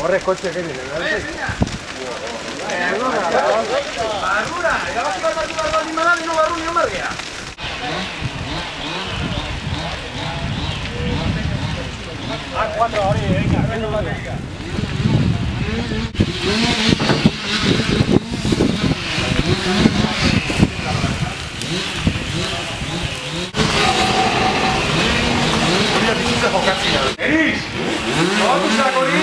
Horrek kotxe egin dira. Barrura! Erabazi bat batu behar baldin bada, nino barru nio margea. A4 hori, venga, kendu bateria. Eris! Zagatusak hori!